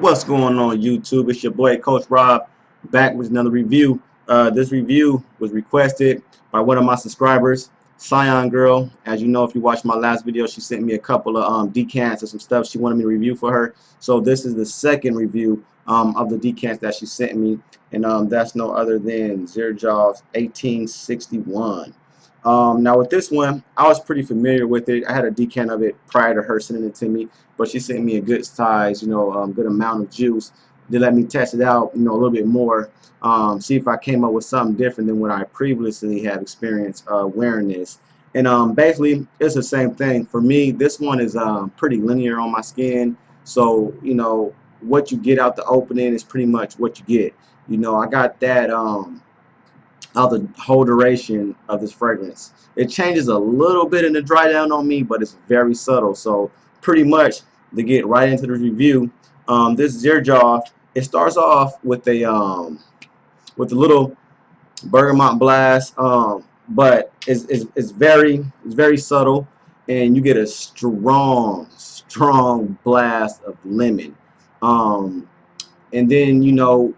What's going on YouTube? It's your boy Coach Rob back with another review. This review was requested by one of my subscribers, Scion Girl. As you know, if you watched my last video, she sent me a couple of decants and some stuff she wanted me to review for her. So this is the second review of the decants that she sent me, and that's no other than Xerjoff's 1861. Now with this one, I was pretty familiar with it. I had a decant of it prior to her sending it to me, but she sent me a good size, good amount of juice. They let me test it out, a little bit more, see if I came up with something different than what I previously have experienced wearing this. And basically, it's the same thing. For me, this one is pretty linear on my skin. So, what you get out the opening is pretty much what you get. I got that of the whole duration of this fragrance. It changes a little bit in the dry down on me, but it's very subtle. So pretty much to get right into the review, this Xerjoff, it starts off with a little bergamot blast, but it's very subtle, and you get a strong blast of lemon, and then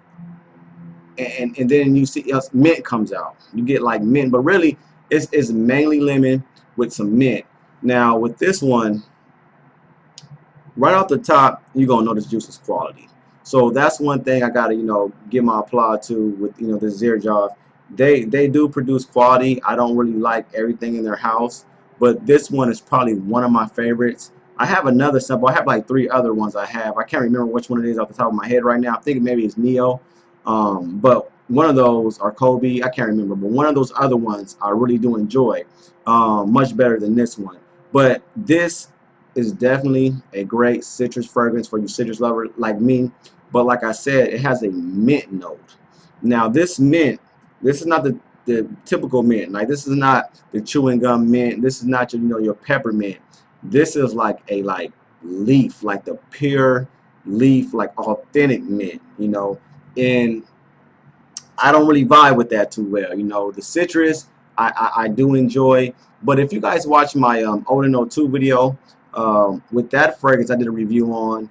and then you see mint comes out. You get like mint, but really it's mainly lemon with some mint. Now with this one, right off the top, you're gonna notice juice's quality. So that's one thing I gotta give my applause to with the Xerjoff. They do produce quality. I don't really like everything in their house, but this one is probably one of my favorites. I have another sample. I have like 3 other ones I have. I can't remember which one it is off the top of my head right now. I think maybe it's Neo. But one of those, are Kobe, I can't remember, but one of those other ones I really do enjoy, much better than this one. But this is definitely a great citrus fragrance for you citrus lover like me. But like I said, it has a mint note. Now this mint, this is not the typical mint. Like, this is not the chewing gum mint. This is not your peppermint. This is like a leaf, like the pure leaf, like authentic mint, and I don't really vibe with that too well. The citrus I do enjoy, but if you guys watch my 002 video with that fragrance I did a review on,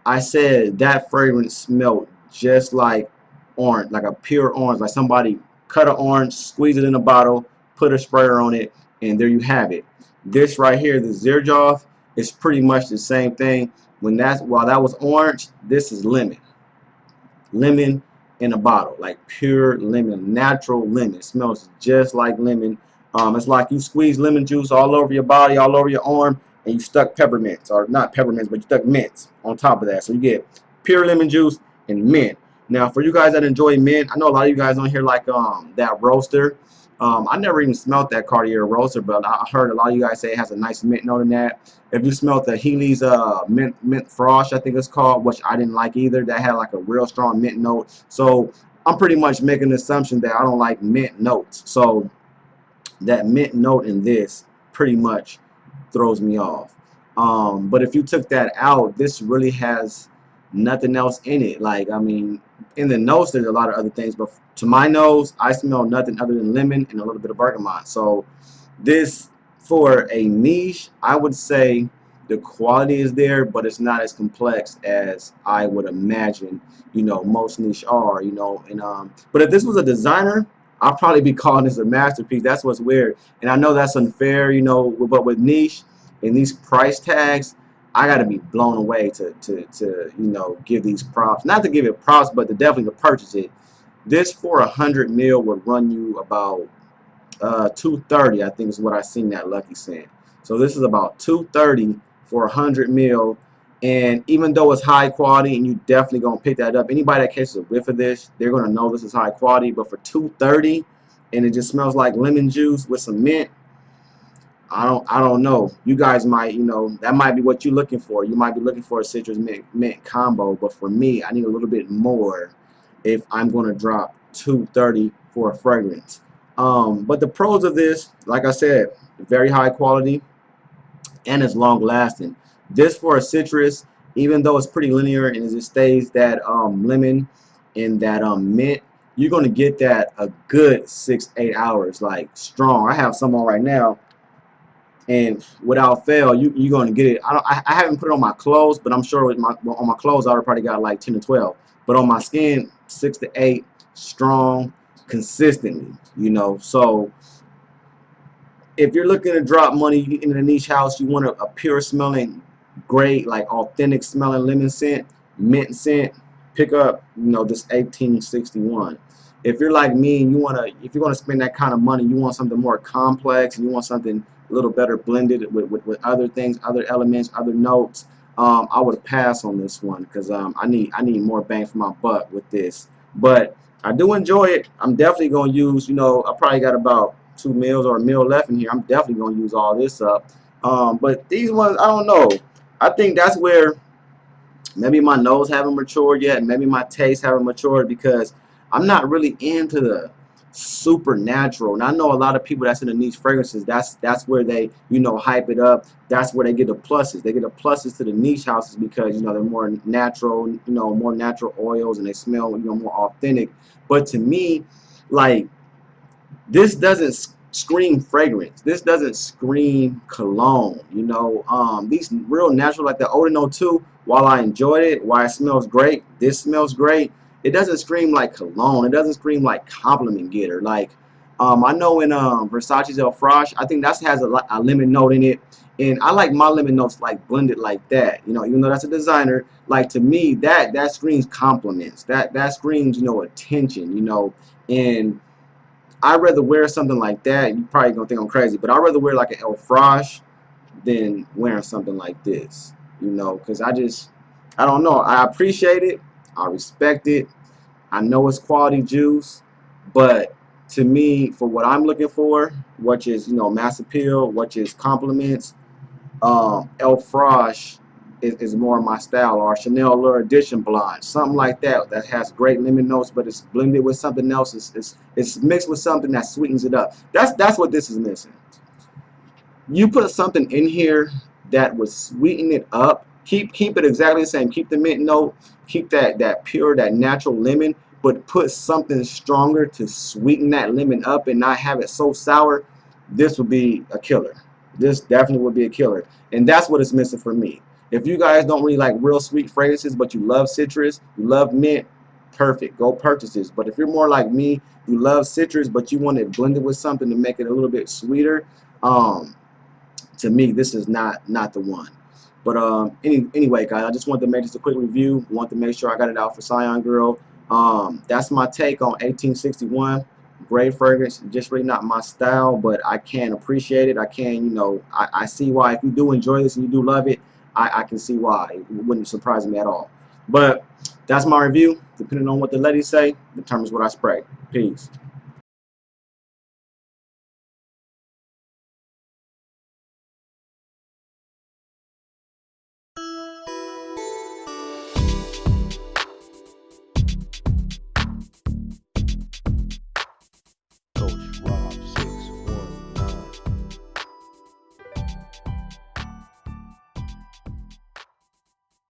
I said that fragrance smelled just like orange, like a pure orange, like somebody cut an orange, squeeze it in a bottle, put a sprayer on it, and there you have it. This right here, the Xerjoff, is pretty much the same thing. While that was orange, this is lemon in a bottle, like pure lemon, natural lemon. It smells just like lemon. It's like you squeeze lemon juice all over your body, all over your arm, and you stuck peppermints, or not peppermints, but you stuck mints on top of that. So you get pure lemon juice and mint. Now for you guys that enjoy mint, I know a lot of you guys on here like that roaster. I never even smelled that Cartier roaster, but I heard a lot of you guys say it has a nice mint note in that. If you smelled the Healy's mint frost, I think it's called, which I didn't like either, that had like a real strong mint note. So I'm pretty much making the assumption that I don't like mint notes. So that mint note in this pretty much throws me off. But if you took that out, this really has nothing else in it. Like, I mean, in the nose there's a lot of other things, but to my nose I smell nothing other than lemon and a little bit of bergamot. So this, for a niche, I would say the quality is there, but it's not as complex as I would imagine most niche are. But if this was a designer, I'll probably be calling this a masterpiece. That's what's weird, and I know that's unfair, but with niche and these price tags, I got to be blown away to give these props. Not to give it props, but to definitely to purchase it. This for 100 mil would run you about $230, I think is what I seen that Lucky sent. So this is about $230 for 100 mil. And even though it's high quality, and you definitely gonna pick that up, anybody that catches a whiff of this, they're gonna know this is high quality. But for $230, and it just smells like lemon juice with some mint, I don't know. You guys might, that might be what you're looking for. You might be looking for a citrus mint combo, but for me, I need a little bit more if I'm gonna drop $230 for a fragrance. But the pros of this, like I said, very high quality and it's long lasting. This for a citrus, even though it's pretty linear and as it stays that lemon and that mint, you're gonna get that a good 6-8 hours, like strong. I have some on right now. and without fail, you're going to get it. I haven't put it on my clothes, but I'm sure with on my clothes I would probably got like 10 to 12. But on my skin, 6 to 8, strong, consistently. So if you're looking to drop money in a niche house, you want a pure smelling, great, like authentic smelling lemon scent, mint scent, pick up, this 1861. If you're like me and if you're gonna spend that kind of money, you want something more complex and you want something a little better blended with other things, other elements, other notes. I would pass on this one because I need more bang for my buck with this. But I do enjoy it. I'm definitely gonna use. I probably got about 2 meals or a meal left in here. I'm definitely gonna use all this up. But these ones, I don't know. I think that's where maybe my nose haven't matured yet, maybe my taste haven't matured because I'm not really into the supernatural. And I know a lot of people that's in the niche fragrances, that's where they hype it up. That's where they get the pluses. They get the pluses to the niche houses because they're more natural, more natural oils, and they smell more authentic. But to me, like, this doesn't scream fragrance. This doesn't scream cologne. These real natural, like the Odin 02, while I enjoyed it, while it smells great, this smells great, it doesn't scream like cologne. It doesn't scream like compliment getter. Like, I know in Versace's Xerjoff, I think that has a lemon note in it. And I like my lemon notes like blended like that. Even though that's a designer, like to me, that screams compliments. That screams, attention, and I'd rather wear something like that. You probably gonna think I'm crazy, but I'd rather wear like an Xerjoff than wearing something like this. Because I don't know. I appreciate it. I respect it. I know it's quality juice, but to me, for what I'm looking for, which is mass appeal, which is compliments, Xerjoff is more my style, or Chanel Lure Edition Blonde, something like that has great lemon notes, but it's blended with something else. It's mixed with something that sweetens it up. That's what this is missing. You put something in here that would sweeten it up. Keep it exactly the same. Keep the mint note. Keep that pure, that natural lemon, but put something stronger to sweeten that lemon up and not have it so sour. This would be a killer. This definitely would be a killer, and that's what it's missing for me. If you guys don't really like real sweet fragrances, but you love citrus, you love mint, perfect. Go purchase this. But if you're more like me, you love citrus, but you want it blended with something to make it a little bit sweeter, to me, this is not the one. But anyway, guys, I just wanted to make just a quick review. Want to make sure I got it out for Scion Girl. That's my take on 1861. Great fragrance, just really not my style, but I can appreciate it. I can, I see why. If you do enjoy this and you do love it, I can see why. It wouldn't surprise me at all. But that's my review. Depending on what the ladies say, determines what I spray. Peace.